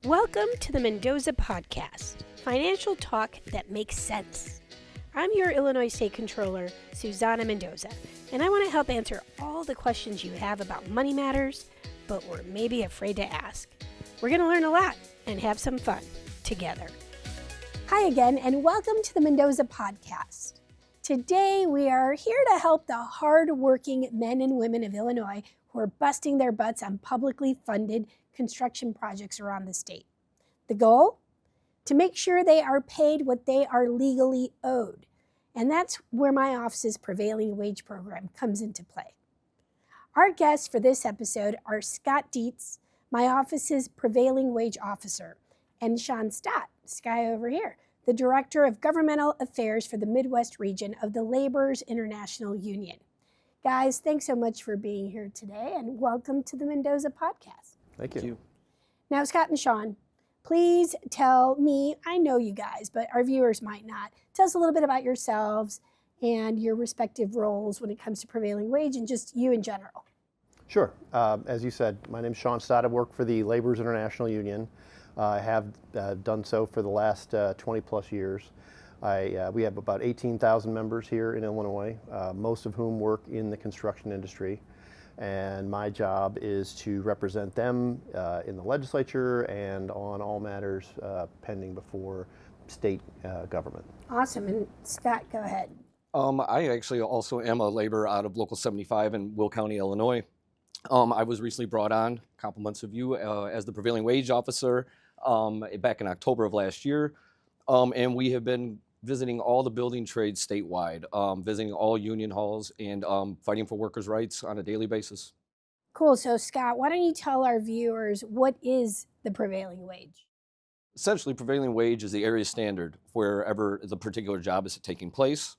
Welcome to the Mendoza Podcast, financial talk that makes sense. I'm your Illinois State Controller, Susana Mendoza, and I want to help answer all the questions you have about money matters, but we're maybe afraid to ask. We're going to learn a lot and have some fun together. Hi again, and welcome to the Mendoza Podcast. Today, we are here to help the hard-working men and women of Illinois who are busting their butts on publicly funded construction projects around the state. The goal? To make sure they are paid what they are legally owed. And that's where my office's Prevailing wage program comes into play. Our guests for this episode are Scott Dietz, my office's Prevailing wage officer, and Sean Stott, this guy over here, the Director of Governmental Affairs for the Midwest region of the Laborers International Union. Guys, thanks so much for being here today, and welcome to the Mendoza Podcast. Thank you. Now, Scott and Sean, please tell me, I know you guys, but our viewers might not. Tell us a little bit about yourselves and your respective roles when it comes to Prevailing wage and just you in general. Sure. As you said, my name is Sean Stott. I work for the Laborers International Union. I have done so for the last 20 plus years. We have about 18,000 members here in Illinois, most of whom work in the construction industry. And my job is to represent them in the legislature and on all matters pending before state government. Awesome. And Scott, go ahead. I actually also am a laborer out of Local 75 in Will County, Illinois. I was recently brought on, compliments of you, as the Prevailing wage officer back in October of last year. And we have been visiting all the building trades statewide, visiting all union halls, and fighting for workers' rights on a daily basis. Cool. So, Scott, why don't you tell our viewers what is the Prevailing wage? Essentially, Prevailing wage is the area standard wherever the particular job is taking place.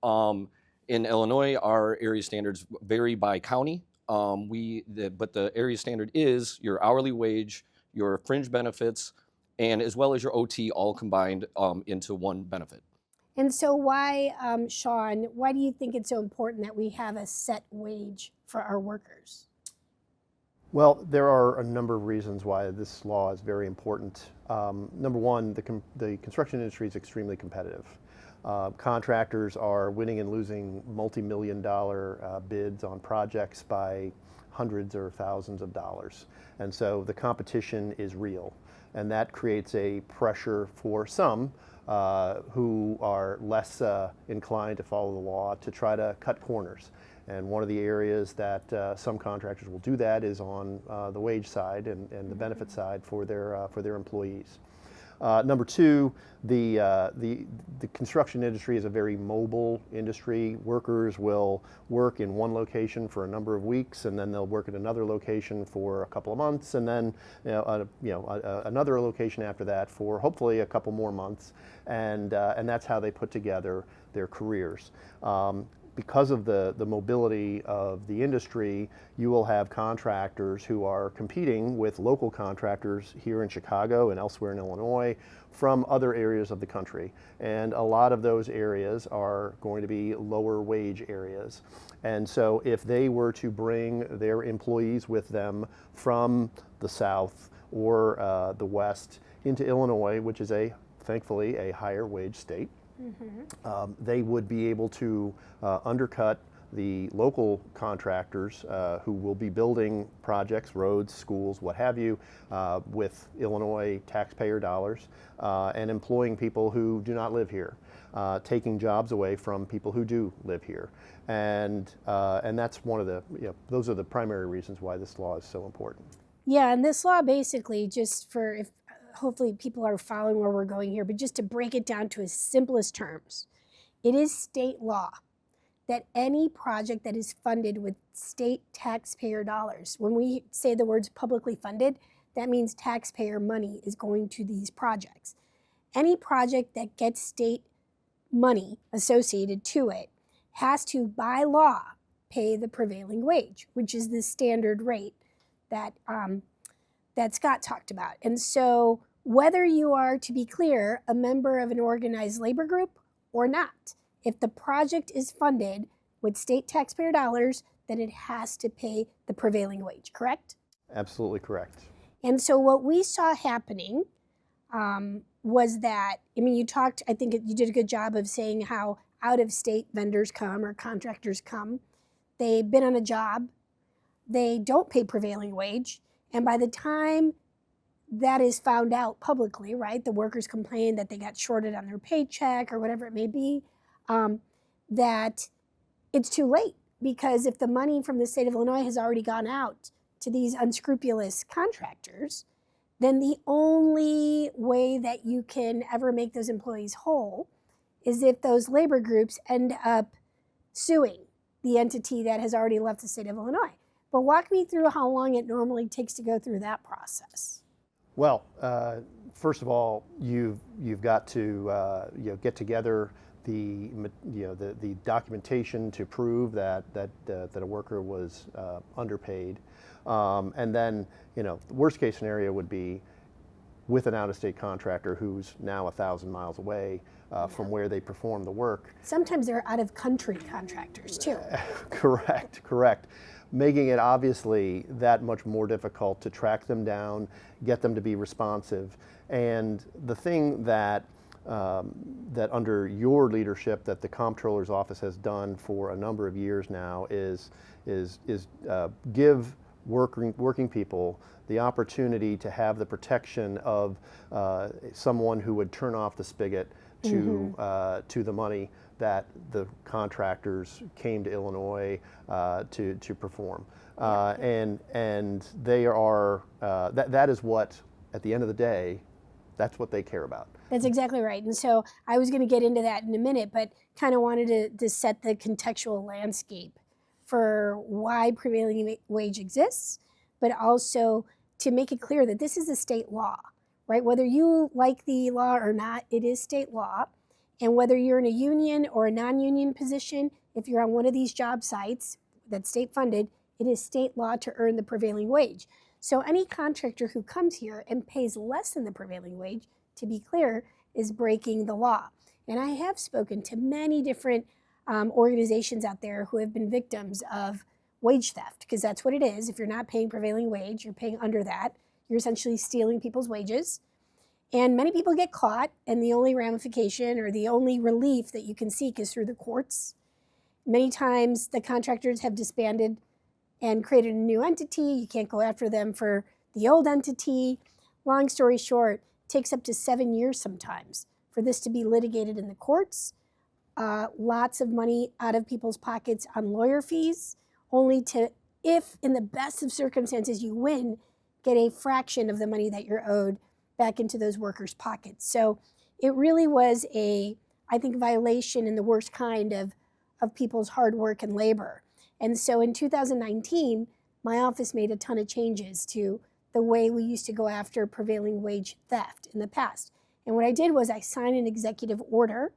In Illinois, our area standards vary by county, but the area standard is your hourly wage, your fringe benefits, and as well as your OT all combined into one benefit. And so why, Sean, why do you think it's so important that we have a set wage for our workers? Well, there are a number of reasons why this law is very important. Number one, the construction industry is extremely competitive. Contractors are winning and losing multi-million-dollar bids on projects by hundreds or thousands of dollars. And so the competition is real. And that creates a pressure for some who are less inclined to follow the law to try to cut corners. And one of the areas that some contractors will do that is on the wage side and the benefit side for their employees. Number two, the construction industry is a very mobile industry. Workers will work in one location for a number of weeks, and then they'll work at another location for a couple of months, and then another location after that for hopefully a couple more months, and that's how they put together their careers. Because of the mobility of the industry, you will have contractors who are competing with local contractors here in Chicago and elsewhere in Illinois from other areas of the country. And a lot of those areas are going to be lower wage areas. And so if they were to bring their employees with them from the South or the West into Illinois, which is thankfully a higher wage state, they would be able to undercut the local contractors who will be building projects, roads, schools, what have you, with Illinois taxpayer dollars and employing people who do not live here, taking jobs away from people who do live here. And that's one of those are the primary reasons why this law is so important. Yeah, and this law basically, just for if hopefully people are following where we're going here, but just to break it down to its simplest terms, it is state law that any project that is funded with state taxpayer dollars, when we say the words publicly funded, that means taxpayer money is going to these projects. Any project that gets state money associated to it has to, by law, pay the prevailing wage, which is the standard rate that Scott talked about. And so whether you are, to be clear, a member of an organized labor group or not, if the project is funded with state taxpayer dollars, then it has to pay the prevailing wage, correct? Absolutely correct. And so what we saw happening was that, I mean, I think you did a good job of saying how out-of-state vendors come or contractors come. They've been on a job, they don't pay prevailing wage, and by the time that is found out publicly, right, the workers complain that they got shorted on their paycheck or whatever it may be, that it's too late. Because if the money from the state of Illinois has already gone out to these unscrupulous contractors, then the only way that you can ever make those employees whole is if those labor groups end up suing the entity that has already left the state of Illinois. But walk me through how long it normally takes to go through that process. Well, first of all, you've got to get together the documentation to prove that a worker was underpaid, and then the worst case scenario would be with an out-of-state contractor who's now 1,000 miles away from where they perform the work. Sometimes they're out-of-country contractors too. Correct. Making it obviously that much more difficult to track them down, get them to be responsive. And the thing that under your leadership that the Comptroller's Office has done for a number of years now is give working people the opportunity to have the protection of someone who would turn off the spigot to the money that the contractors came to Illinois to perform, and they are that is what, at the end of the day, that's what they care about. That's exactly right. And so I was going to get into that in a minute, but kind of wanted to set the contextual landscape for why prevailing wage exists, but also to make it clear that this is a state law, right? Whether you like the law or not, it is state law. And whether you're in a union or a non-union position, if you're on one of these job sites that's state funded, it is state law to earn the prevailing wage. So any contractor who comes here and pays less than the prevailing wage, to be clear, is breaking the law. And I have spoken to many different organizations out there who have been victims of wage theft, because that's what it is. If you're not paying prevailing wage, you're paying under that. You're essentially stealing people's wages. And many people get caught, and the only ramification or the only relief that you can seek is through the courts. Many times the contractors have disbanded and created a new entity. You can't go after them for the old entity. Long story short, it takes up to 7 years sometimes for this to be litigated in the courts. Lots of money out of people's pockets on lawyer fees, only to, if in the best of circumstances you win, get a fraction of the money that you're owed back into those workers' pockets. So it really was a, I think, violation in the worst kind of people's hard work and labor. And so in 2019, my office made a ton of changes to the way we used to go after prevailing wage theft in the past. And what I did was I signed an executive order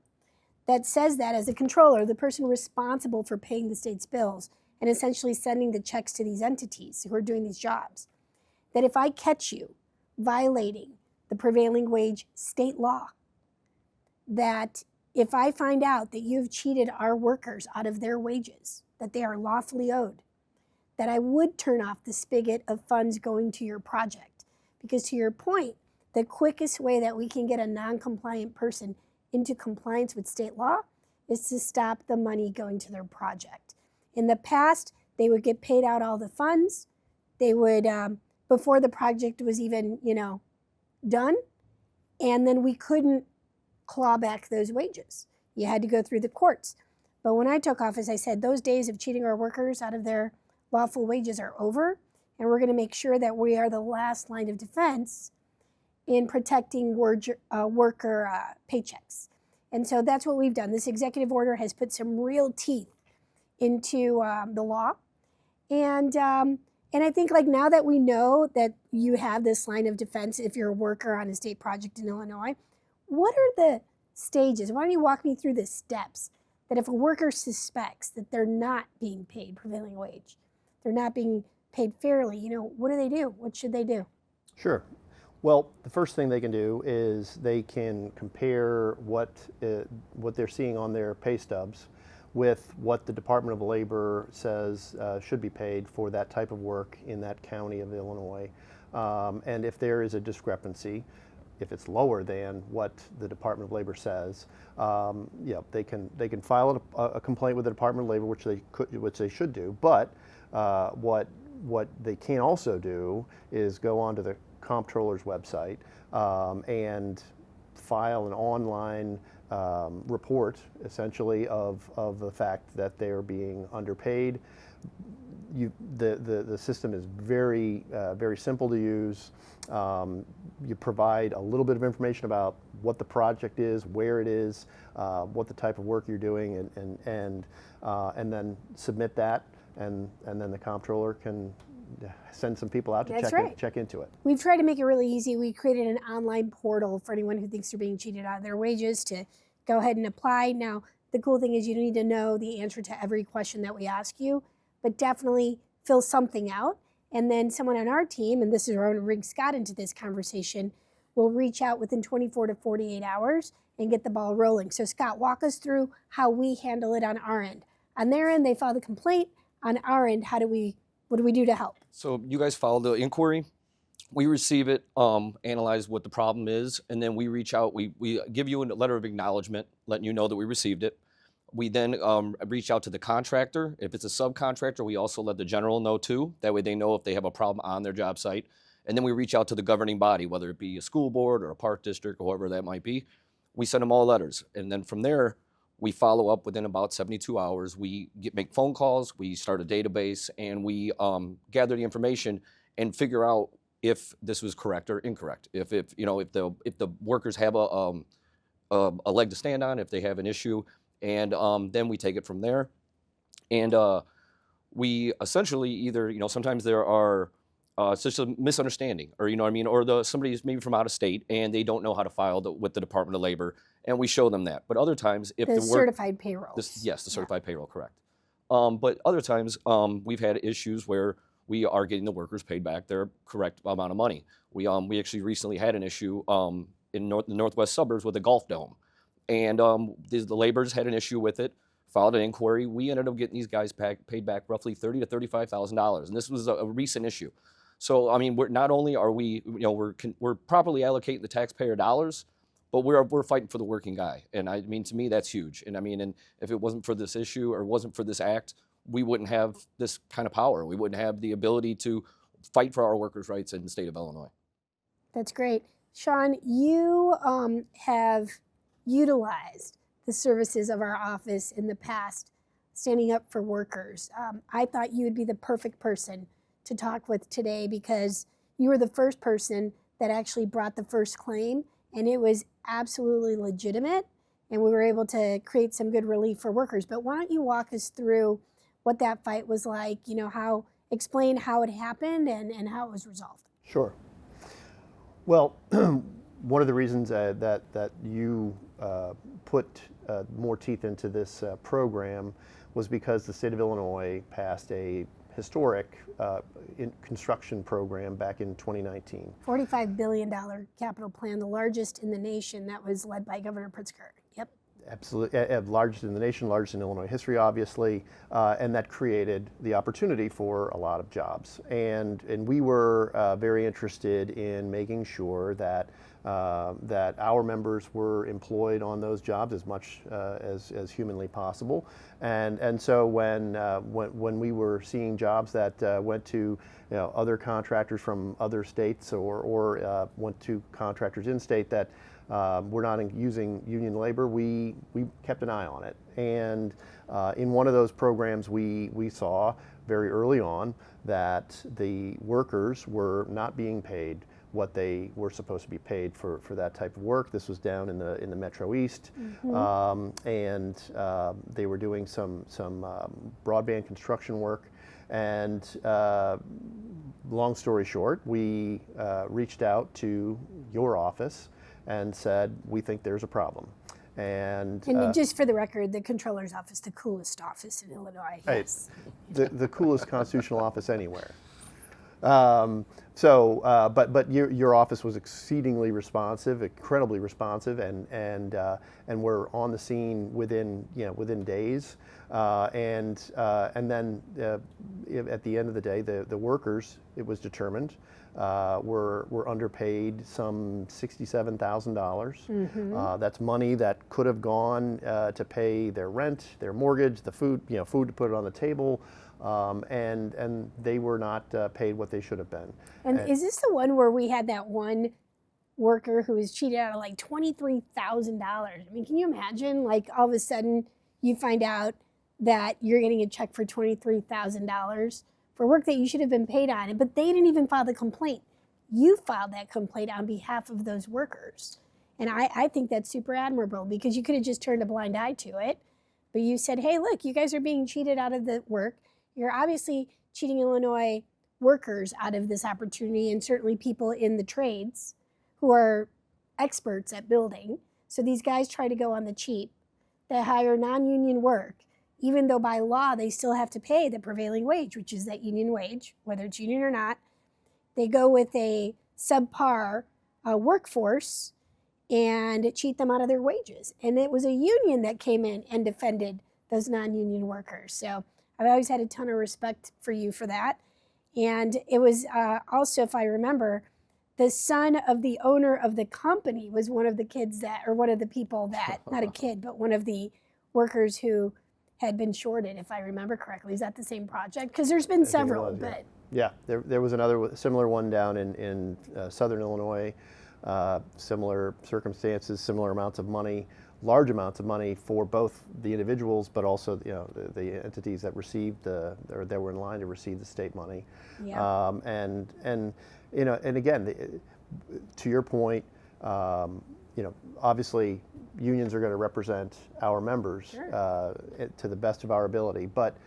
that says that as a controller, the person responsible for paying the state's bills and essentially sending the checks to these entities who are doing these jobs, that if I catch you violating the prevailing wage state law, that if I find out that you've cheated our workers out of their wages that they are lawfully owed, that I would turn off the spigot of funds going to your project. Because to your point, the quickest way that we can get a non-compliant person into compliance with state law is to stop the money going to their project. In the past, they would get paid out all the funds. They would, before the project was even, done, and then we couldn't claw back those wages. You had to go through the courts. But when I took office, I said those days of cheating our workers out of their lawful wages are over, and we're going to make sure that we are the last line of defense in protecting worker paychecks. And so that's what we've done. This executive order has put some real teeth into the law. And I think, like, now that we know that you have this line of defense if you're a worker on a state project in Illinois, what are the stages? Why don't you walk me through the steps that if a worker suspects that they're not being paid prevailing wage, they're not being paid fairly, what do they do? What should they do? Sure. Well, the first thing they can do is they can compare what they're seeing on their pay stubs with what the Department of Labor says should be paid for that type of work in that county of Illinois. And if there is a discrepancy, if it's lower than what the Department of Labor says, they can file a complaint with the Department of Labor, which they should do. But what they can also do is go onto the comptroller's website and file an online report, essentially, of the fact that they are being underpaid. The system is very simple to use. You provide a little bit of information about what the project is, where it is, what the type of work you're doing, and then submit that, and then the comptroller can send some people out to check into it. We've tried to make it really easy. We created an online portal for anyone who thinks they're being cheated out of their wages to go ahead and apply. Now, the cool thing is you don't need to know the answer to every question that we ask you, but definitely fill something out. And then someone on our team, and this is where I want to bring Scott into this conversation, will reach out within 24 to 48 hours and get the ball rolling. So Scott, walk us through how we handle it on our end. On their end, they file the complaint. On our end, what do we do to help? So you guys file the inquiry. We receive it, analyze what the problem is, and then we reach out. We give you a letter of acknowledgement, letting you know that we received it. We then reach out to the contractor. If it's a subcontractor, we also let the general know too. That way they know if they have a problem on their job site. And then we reach out to the governing body, whether it be a school board or a park district or whoever that might be. We send them all letters. And then from there, we follow up within about 72 hours. We make phone calls, we start a database, and we gather the information and figure out if this was correct or incorrect. If the workers have a leg to stand on, if they have an issue, and then we take it from there. And we essentially either, sometimes there are it's just a misunderstanding, or or somebody's maybe from out of state and they don't know how to file with the Department of Labor, and we show them that. But other times, if certified payroll, the certified payroll, correct. But other times, we've had issues where we are getting the workers paid back their correct amount of money. We actually recently had an issue in the northwest suburbs with a golf dome, and the laborers had an issue with it. Filed an inquiry. We ended up getting these guys paid back roughly $30,000 to $35,000, and this was a recent issue. So we're not only are we, we're properly allocating the taxpayer dollars, but we're fighting for the working guy, and to me that's huge. And if it wasn't for this issue or wasn't for this act, we wouldn't have this kind of power. We wouldn't have the ability to fight for our workers' rights in the state of Illinois. That's great, Sean. You have utilized the services of our office in the past, standing up for workers. I thought you would be the perfect person to talk with today because you were the first person that actually brought the first claim, and it was absolutely legitimate, and we were able to create some good relief for workers. But why don't you walk us through what that fight was like, explain how it happened and how it was resolved. Sure. Well, one of the reasons that you put more teeth into this program was because the state of Illinois passed a historic construction program back in 2019. $45 billion capital plan, the largest in the nation, that was led by Governor Pritzker. Yep. Absolutely, largest in the nation, largest in Illinois history, obviously, and that created the opportunity for a lot of jobs. And we were very interested in making sure that our members were employed on those jobs as much as humanly possible. And so when we were seeing jobs that went to other contractors from other states or went to contractors in state that we're not using union labor, we kept an eye on it. And in one of those programs, we saw very early on that the workers were not being paid what they were supposed to be paid for that type of work. This was down in the Metro East, and they were doing some broadband construction work. And long story short, we reached out to your office and said, we think there's a problem. And just for the record, the controller's office, the coolest office in Illinois. Yes. The coolest constitutional office anywhere. But your office was exceedingly responsive, incredibly responsive, and we're on the scene within days. And then at the end of the day, the workers, it was determined, were underpaid some $67,000. That's money that could have gone to pay their rent, their mortgage, the food, food to put it on the table, and they were not paid what they should have been. And is this the one where we had that one worker who was cheated out of like $23,000? I mean, can you imagine? Like all of a sudden you find out that you're getting a check for $23,000 for work that you should have been paid on, but they didn't even file the complaint. You filed that complaint on behalf of those workers. And I think that's super admirable, because you could have just turned a blind eye to it, but you said, hey, look, you guys are being cheated out of the work. You're obviously cheating Illinois workers out of this opportunity, and certainly people in the trades who are experts at building. So these guys try to go on the cheap. They hire non-union work, even though by law they still have to pay the prevailing wage, which is that union wage, whether it's union or not. They go with a subpar workforce and cheat them out of their wages. And it was a union that came in and defended those non-union workers. So I've always had a ton of respect for you for that. And it was also, if I remember, the son of the owner of the company was one of the kids that, or one of the people that, not a kid, but one of the workers who had been shorted, if I remember correctly. Is that the same project? Because there's been several, but... Yeah, there was another similar one down in southern Illinois, similar circumstances, similar amounts of money, large amounts of money for both the individuals, but also the entities that received or that were in line to receive the state money. Yeah. And again, to your point, obviously unions are going to represent our members, Sure. To the best of our ability, but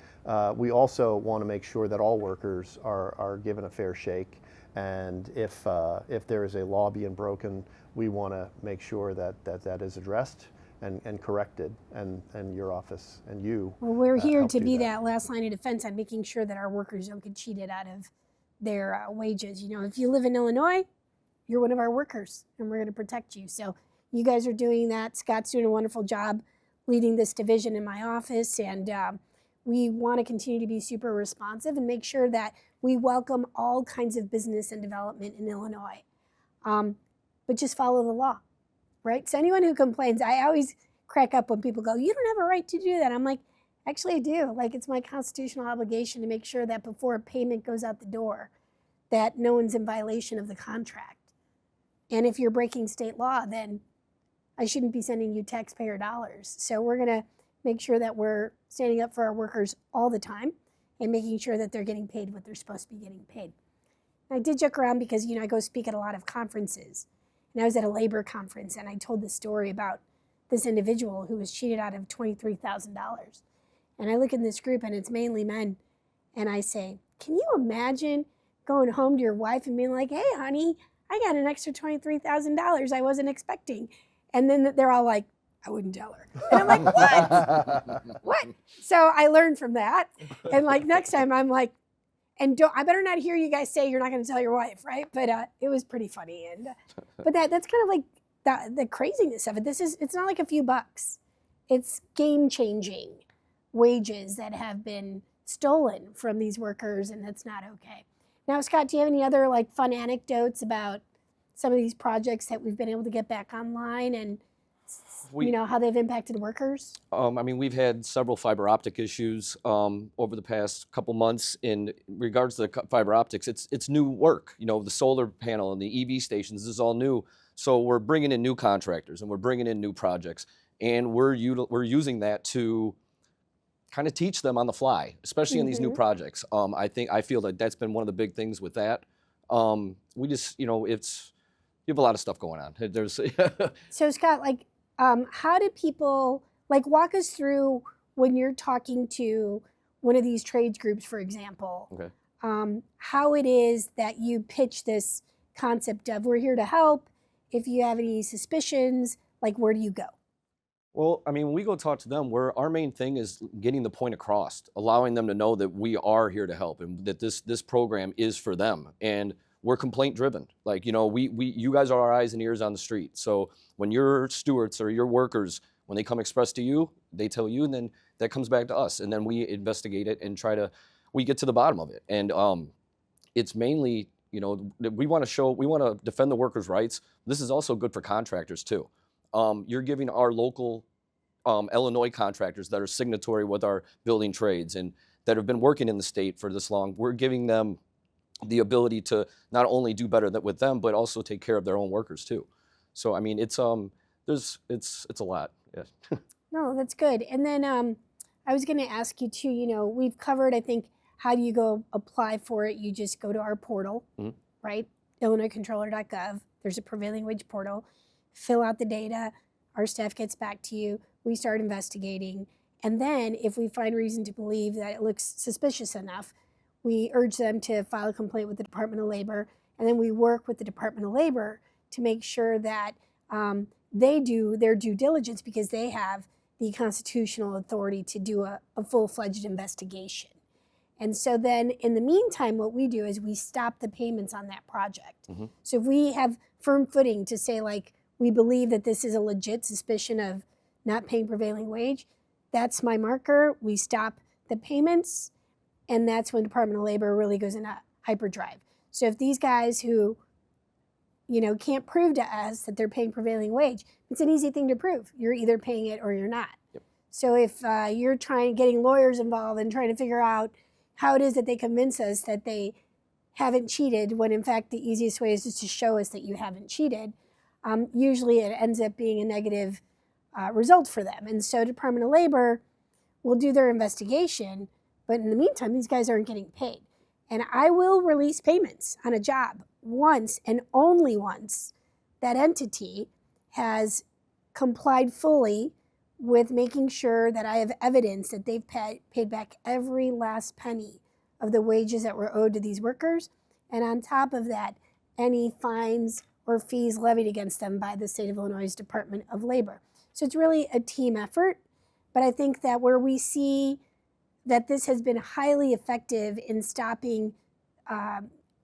we also want to make sure that all workers are given a fair shake. And if there is a law being broken, we want to make sure that is addressed and corrected, and your office and you. Well, we're here help to do be that. that last line of defense on making sure that our workers don't get cheated out of their wages. If you live in Illinois, you're one of our workers, and we're going to protect you. So you guys are doing that. Scott's doing a wonderful job leading this division in my office, and we want to continue to be super responsive and make sure that we welcome all kinds of business and development in Illinois. But just follow the law, right? So anyone who complains, I always crack up when people go, you don't have a right to do that. I'm like, actually I do. Like, it's my constitutional obligation to make sure that before a payment goes out the door, that no one's in violation of the contract. And if you're breaking state law, then I shouldn't be sending you taxpayer dollars. So we're going to make sure that we're standing up for our workers all the time and making sure that they're getting paid what they're supposed to be getting paid. And I did joke around because, I go speak at a lot of conferences. And I was at a labor conference, and I told the story about this individual who was cheated out of $23,000. And I look in this group, and it's mainly men. And I say, can you imagine going home to your wife and being like, hey, honey, I got an extra $23,000 I wasn't expecting. And then they're all like, I wouldn't tell her. And I'm like, what? What? So I learned from that. And like next time I'm like, I better not hear you guys say you're not going to tell your wife, right? But it was pretty funny. And but that's kind of like the craziness of it. It's not like a few bucks. It's game-changing wages that have been stolen from these workers, and that's not okay. Now, Scott, do you have any other like fun anecdotes about some of these projects that we've been able to get back online and how they've impacted workers? We've had several fiber optic issues over the past couple months. In regards to the fiber optics, it's new work. The solar panel and the EV stations, this is all new. So we're bringing in new contractors and we're bringing in new projects, and we're using that to kind of teach them on the fly, especially in these new projects. I feel that that's been one of the big things with that. We just, you have a lot of stuff going on. There's So Scott, how do people, walk us through when you're talking to one of these trades groups, for example, okay. How it is that you pitch this concept of, we're here to help. If you have any suspicions, where do you go? Well, when we go talk to them, our main thing is getting the point across, allowing them to know that we are here to help and that this program is for them. And we're complaint driven. You guys are our eyes and ears on the street. So when your stewards or your workers, when they come express to you, they tell you, and then that comes back to us. And then we investigate it and we get to the bottom of it. And it's mainly, You know, we want to defend the workers' rights. This is also good for contractors too. You're giving our local Illinois contractors that are signatory with our building trades and that have been working in the state for this long, we're giving them the ability to not only do better with them, but also take care of their own workers too. So I mean, it's a lot. Yeah. No, that's good. And then I was going to ask you too. You know, we've covered, I think, how do you go apply for it? You just go to our portal, right? IllinoisController.gov. There's a prevailing wage portal. Fill out the data. Our staff gets back to you. We start investigating. And then if we find reason to believe that it looks suspicious enough, we urge them to file a complaint with the Department of Labor. And then we work with the Department of Labor to make sure that they do their due diligence because they have the constitutional authority to do a full-fledged investigation. And so then in the meantime, what we do is we stop the payments on that project. So if we have firm footing to say, like, we believe that this is a legit suspicion of not paying prevailing wage, that's my marker. We stop the payments, and that's when Department of Labor really goes into hyperdrive. So if these guys who, you know, can't prove to us that they're paying prevailing wage, it's an easy thing to prove. You're either paying it or you're not. Yep. So if you're getting lawyers involved and trying to figure out how it is that they convince us that they haven't cheated, when in fact the easiest way is just to show us that you haven't cheated, usually it ends up being a negative result for them. And so Department of Labor will do their investigation, but in the meantime, these guys aren't getting paid. And I will release payments on a job once and only once that entity has complied fully with making sure that I have evidence that they've paid back every last penny of the wages that were owed to these workers. And on top of that, any fines or fees levied against them by the state of Illinois' Department of Labor. So it's really a team effort. But I think that where we see that this has been highly effective in stopping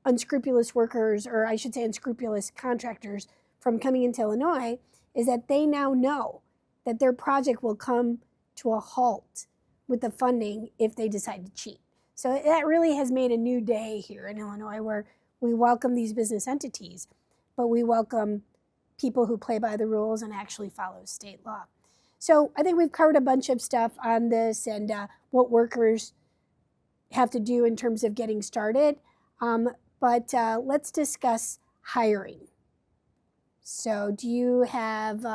unscrupulous workers, or I should say unscrupulous contractors, from coming into Illinois, is that they now know that their project will come to a halt with the funding if they decide to cheat. So that really has made a new day here in Illinois where we welcome these business entities, but we welcome people who play by the rules and actually follow state law. So I think we've covered a bunch of stuff on this and what workers have to do in terms of getting started. But let's discuss hiring. So do you have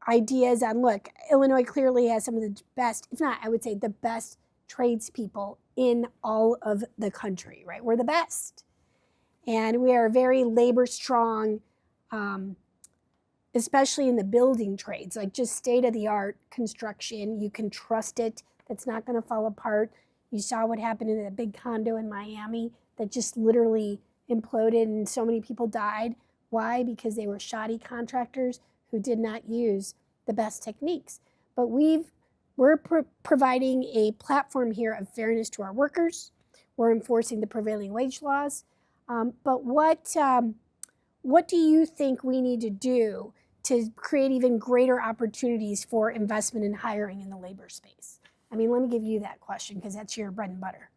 ideas on, look, Illinois clearly has some of the best, if not, I would say the best tradespeople in all of the country, right? We're the best. And we are very labor strong, especially in the building trades, like just state-of-the-art construction. You can trust it. That's not going to fall apart. You saw what happened in that big condo in Miami that just literally imploded and so many people died. Why? Because they were shoddy contractors who did not use the best techniques. But we're providing a platform here of fairness to our workers. We're enforcing the prevailing wage laws. But what do you think we need to do to create even greater opportunities for investment and hiring in the labor space? I mean, let me give you that question because that's your bread and butter.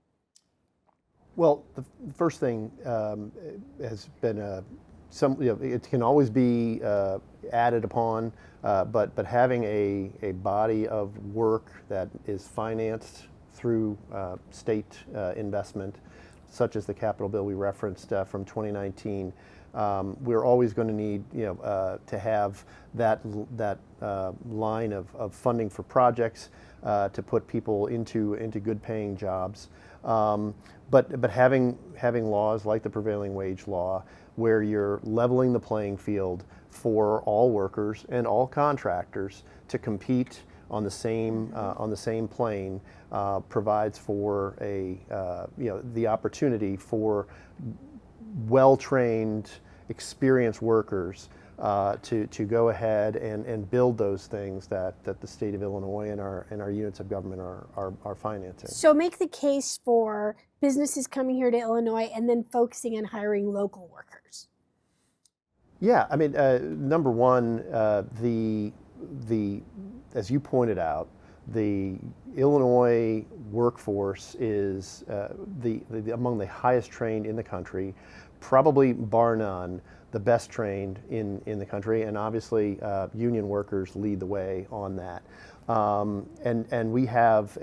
Well, the first thing has been it can always be added upon, but having a body of work that is financed through state investment, such as the capital bill we referenced from 2019. We're always going to need, to have that line of funding for projects to put people into good paying jobs. But having laws like the prevailing wage law, where you're leveling the playing field for all workers and all contractors to compete on the same plane, provides for the opportunity for well-trained, experienced workers to go ahead and build those things that the state of Illinois and our units of government are financing. So make the case for businesses coming here to Illinois and then focusing on hiring local workers. Yeah, I mean, number one, the as you pointed out, the Illinois workforce is among the highest trained in the country, probably bar none, the best trained in the country, and obviously union workers lead the way on that. And we have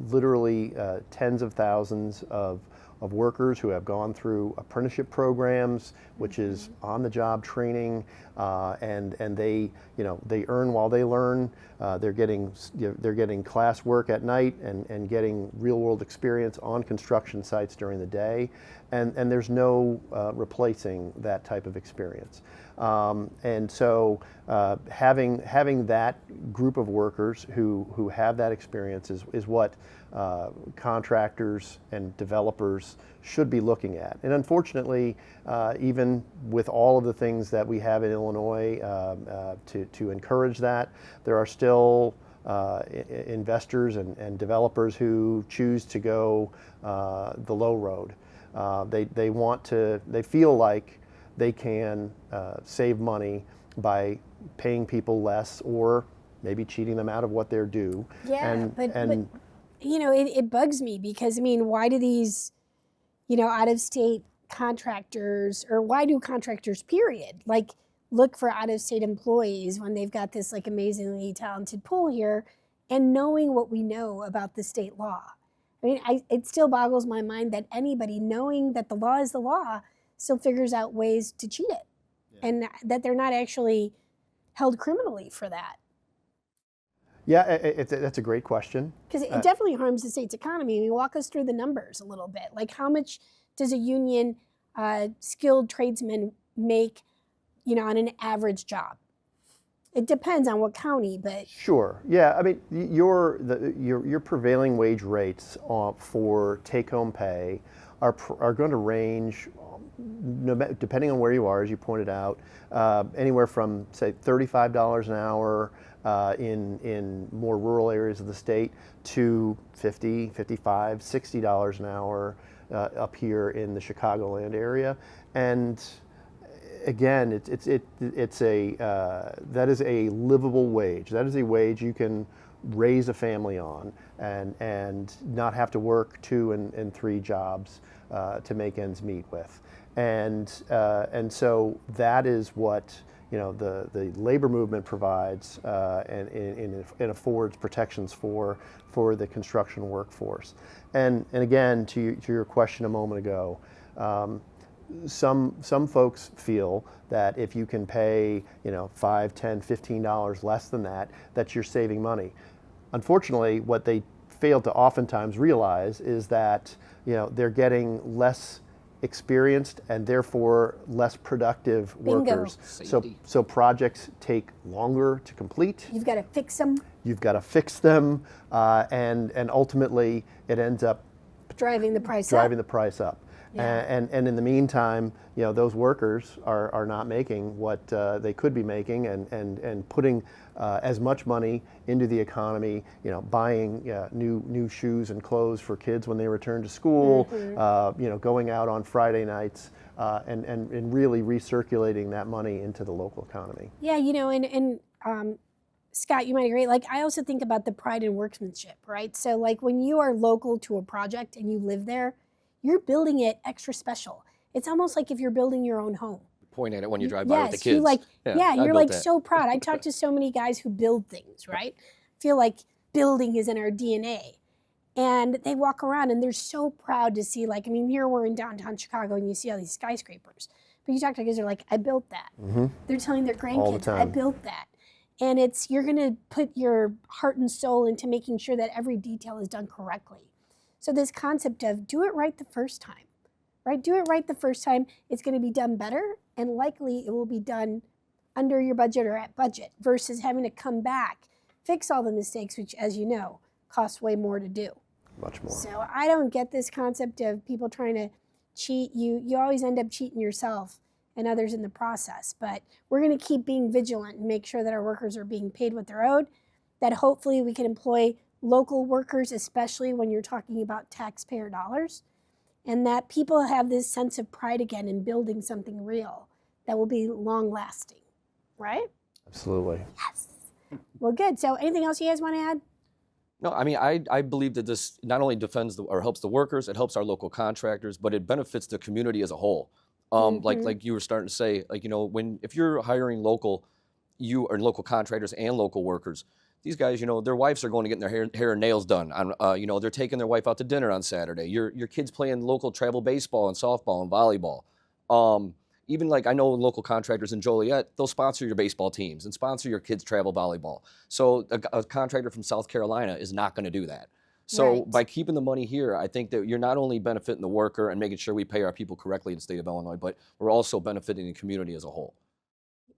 literally tens of thousands of workers who have gone through apprenticeship programs, which is on-the-job training, and they earn while they learn. They're getting class work at night and getting real-world experience on construction sites during the day, and there's no replacing that type of experience. And so having that group of workers who have that experience is what contractors and developers should be looking at. And unfortunately, even with all of the things that we have in Illinois to encourage that, there are still investors and developers who choose to go the low road. They feel like they can save money by paying people less or maybe cheating them out of what they're due. Yeah, but it bugs me because, why do these, out-of-state contractors, or why do contractors, period, look for out-of-state employees when they've got this, amazingly talented pool here, and knowing what we know about the state law? It still boggles my mind that anybody, knowing that the law is the law, still figures out ways to cheat it, and that they're not actually held criminally for that. Yeah, that's a great question. Because it definitely harms the state's economy. Walk us through the numbers a little bit. How much does a union skilled tradesman make, on an average job? It depends on what county, but sure. Yeah, your prevailing wage rates for take-home pay are going to range, depending on where you are, as you pointed out, anywhere from, say, $35 an hour in more rural areas of the state to $50, $55, $60 an hour up here in the Chicagoland area. And again, that is a livable wage. That is a wage you can raise a family on and not have to work 2 and 3 jobs to make ends meet with. And so that is what the labor movement provides and affords protections for the construction workforce. And again, to your question a moment ago, some folks feel that if you can pay $5, $10, $15 less than that you're saving money. Unfortunately, what they fail to oftentimes realize is that they're getting less experienced and therefore less productive workers. So projects take longer to complete. You've got to fix them. You've got to fix them, and ultimately it ends up driving the price up. Yeah. And in the meantime, those workers are not making what they could be making and putting as much money into the economy, buying new shoes and clothes for kids when they return to school, going out on Friday nights, and really recirculating that money into the local economy. Yeah, and Scott, you might agree, I also think about the pride in workmanship, right? So when you are local to a project and you live there, you're building it extra special. It's almost like if you're building your own home. Point at it when you drive by with the kids. You're so proud. I talk to so many guys who build things, right? Feel like building is in our DNA. And they walk around and they're so proud to see, here we're in downtown Chicago and you see all these skyscrapers. But you talk to guys, they're like, I built that. Mm-hmm. They're telling their grandkids, I built that. And you're going to put your heart and soul into making sure that every detail is done correctly. So this concept of do it right the first time, right? Do it right the first time. It's going to be done better, and likely it will be done under your budget or at budget versus having to come back, fix all the mistakes, which, as you know, costs way more to do. Much more. So I don't get this concept of people trying to cheat you. You always end up cheating yourself and others in the process. But we're going to keep being vigilant and make sure that our workers are being paid what they're owed, that hopefully we can employ local workers, especially when you're talking about taxpayer dollars, and that people have this sense of pride again in building something real that will be long lasting, right? Absolutely. Yes. Well, good. So anything else you guys want to add? No, I mean, I believe that this not only defends or helps the workers, it helps our local contractors, but it benefits the community as a whole. Like you were starting to say, like, if you're hiring local contractors and local workers, these guys, their wives are going to get their hair and nails done. They're taking their wife out to dinner on Saturday. Your kids playing local travel baseball and softball and volleyball. Even like I know local contractors in Joliet, they'll sponsor your baseball teams and sponsor your kids' travel volleyball. So a contractor from South Carolina is not going to do that. So by keeping the money here, I think that you're not only benefiting the worker and making sure we pay our people correctly in the state of Illinois, but we're also benefiting the community as a whole.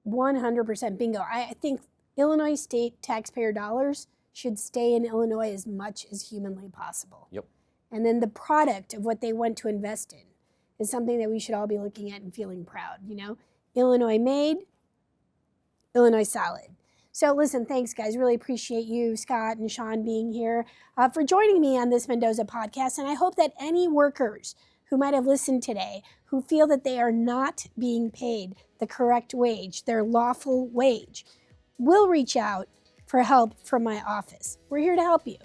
100% bingo. I think Illinois state taxpayer dollars should stay in Illinois as much as humanly possible. Yep. And then the product of what they want to invest in is something that we should all be looking at and feeling proud. Illinois made, Illinois solid. So listen, thanks guys. Really appreciate you, Scott and Sean, being here for joining me on this Mendoza podcast. And I hope that any workers who might have listened today who feel that they are not being paid the correct wage, their lawful wage, will reach out for help from my office. We're here to help you.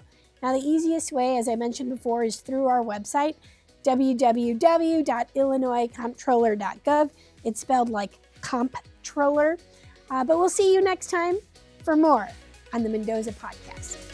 Now, the easiest way, as I mentioned before, is through our website, www.illinoiscomptroller.gov. It's spelled like comptroller. But we'll see you next time for more on the Mendoza Podcast.